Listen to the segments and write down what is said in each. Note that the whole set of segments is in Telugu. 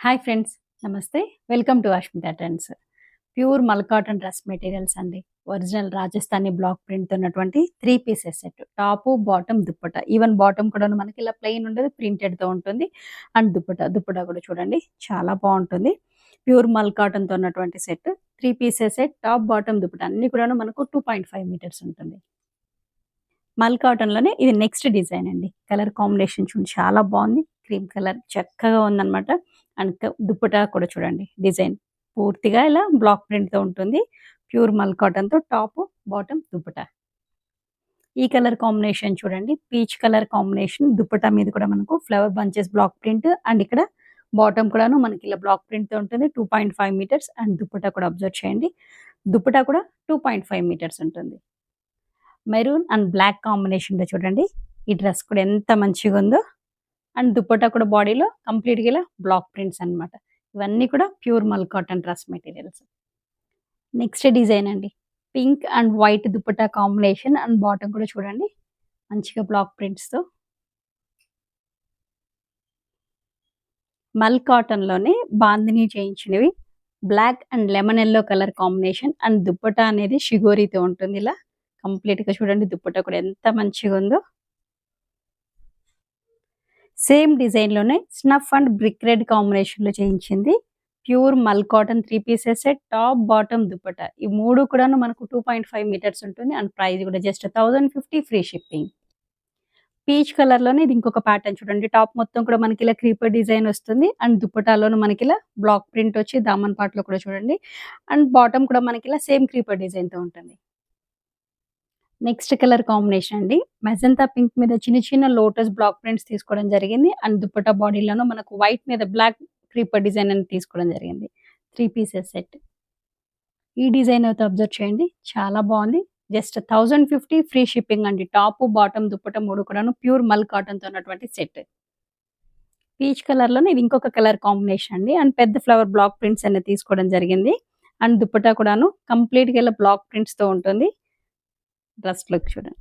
Hi friends. నమస్తే. Welcome to Ashmita trends. Pure mul cotton dress materials అండి. ఒరిజినల్ రాజస్థానీ బ్లాక్ ప్రింట్‌తో ఉన్నటువంటి 3 pieces set. Top, bottom, dupatta. Even bottom కూడాను మనకి ఇలా ప్లెయిన్ ఉండదు. ప్రింటెడ్‌తో ఉంటుంది. అండ్ దుప్పట్టా కూడా చూడండి చాలా బావుంటుంది. ప్యూర్ మల్ కాటన్‌తో ఉన్నటువంటి set. 3 pieces set. Top, bottom, dupatta అన్నీ కూడాను మనకు 2.5 మీటర్స్ ఉంటుంది. మల్ కాటన్‌లోనే ఇది నెక్స్ట్ డిజైన్ అండి. కలర్ కాంబినేషన్ చూడండి చాలా బావుంది. క్రీమ్ కలర్ చక్కగా ఉందనమాట. అండ్ దుప్పటా కూడా చూడండి డిజైన్. పూర్తిగా ఇలా బ్లాక్ ప్రింట్‌తో ఉంటుంది. ప్యూర్ మల్ కాటన్‌తో టాపు, బాటమ్, దుప్పటా. ఈ కలర్ కాంబినేషన్ చూడండి. పీచ్ కలర్ కాంబినేషన్ దుప్పటా మీద కూడా మనకు flower bunches block print and ఇక్కడ బాటమ్ కూడాను మనకి ఇలా బ్లాక్ ప్రింట్‌తో ఉంటుంది. 2.5 మీటర్స్ అండ్ దుప్పటా కూడా అబ్జర్వ్ చేయండి. దుప్పటా కూడా 2.5 మీటర్స్ ఉంటుంది. మెరూన్ అండ్ బ్లాక్ కాంబినేషన్‌లో చూడండి. ఈ డ్రెస్ కూడా ఎంత మంచిగుందో. అండ్ దుప్పట్టా కూడా బాడీలో కంప్లీట్‌గా ఇలా బ్లాక్ ప్రింట్స్ అన్నమాట. ఇవన్నీ కూడా pure mul cotton dress materials. Next design అండి. Pink and white dupatta combination and bottom కూడా చూడండి. మంచిగా బ్లాక్ ప్రింట్స్‌తో. మల్ కాటన్‌లోనే బాందిని చేయించినవి. Black and lemon yellow colour combination and dupatta అనేది షిగోరితో ఉంటుంది ఇలా. కంప్లీట్‌గా చూడండి దుప్పట్టా కూడా ఎంత మంచిగుందో. సేమ్ డిజైన్‌లోనే స్నఫ్ అండ్ బ్రిక్ రెడ్ కాంబినేషన్‌లో చేయించింది. Pure mul cotton 3 pieces set top, bottom, dupatta. ఈ 3 కూడాను మనకు 2.5 మీటర్స్ ఉంటుంది. అండ్ ప్రైస్ కూడా జస్ట్ 1050 ఫ్రీ షిప్పింగ్. పీచ్ కలర్‌లోనే ఇది ఇంకొక ప్యాటర్న్ చూడండి. టాప్ మొత్తం కూడా మనకి ఇలా క్రీపర్ డిజైన్ వస్తుంది. అండ్ దుప్పటాలోను మనకి ఇలా బ్లాక్ ప్రింట్ వచ్చి దామన్ పార్ట్‌లో కూడా చూడండి. అండ్ బాటమ్ కూడా మనకి ఇలా సేమ్ క్రీపర్ డిజైన్‌తో ఉంటుంది. నెక్స్ట్ కలర్ కాంబినేషన్ అండి. మెజంతా పింక్ మీద చిన్న చిన్న లోటస్ బ్లాక్ ప్రింట్స్ తీసుకోవడం జరిగింది. అండ్ దుప్పట్టా బాడీలోను మనకు వైట్ మీద బ్లాక్ క్రీపర్ డిజైన్ అని తీసుకోవడం జరిగింది. 3 పీసెస్ సెట్. ఈ డిజైన్ అయితే అబ్జర్వ్ చేయండి. చాలా బావుంది. జస్ట్ 1050 ఫ్రీ షిప్పింగ్ అండి. టాపు, బాటమ్, దుప్పట్టా 3 కూడాను ప్యూర్ మల్ కాటన్‌తో ఉన్నటువంటి సెట్. పీచ్ కలర్‌లోనే ఇది ఇంకొక కలర్ కాంబినేషన్ అండి. అండ్ పెద్ద ఫ్లవర్ బ్లాక్ ప్రింట్స్ అనేది తీసుకోవడం జరిగింది. అండ్ దుప్పట్టా కూడాను కంప్లీట్‌గా ఇలా బ్లాక్ ప్రింట్స్‌తో ఉంటుంది. డ్రెస్ లుక్ చూడండి.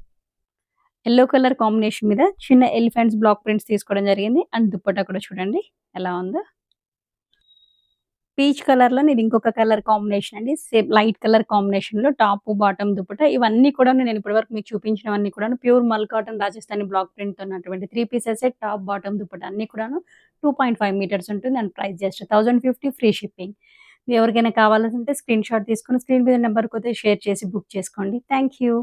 యెల్లో కలర్ కాంబినేషన్ మీద చిన్న ఎలిఫెంట్స్ బ్లాక్ ప్రింట్స్ తీసుకోవడం జరిగింది. అండ్ దుప్పట్టా కూడా చూడండి ఎలా ఉందో. పీచ్ కలర్‌లోనే ఇది ఇంకొక కలర్ కాంబినేషన్ అండి. సేమ్ లైట్ కలర్ కాంబినేషన్‌లో టాపు, బాటమ్, దుప్పట్టా ఇవన్నీ కూడాను నేను ఇప్పటివరకు మీకు చూపించినవన్నీ కూడాను pure mul cotton Rajasthani block ప్రింట్‌తో ఉన్నటువంటి 3 pieces set top, bottom, dupatta అన్నీ కూడాను 2.5 మీటర్స్ ఉంటుంది. And price just 1050 free shipping. ఎవరికైనా కావాలనుకుంటే స్క్రీన్‌షాట్ తీసుకొని స్క్రీన్ మీద నంబర్‌కి అయితే షేర్ చేసి బుక్ చేసుకోండి. Thank you.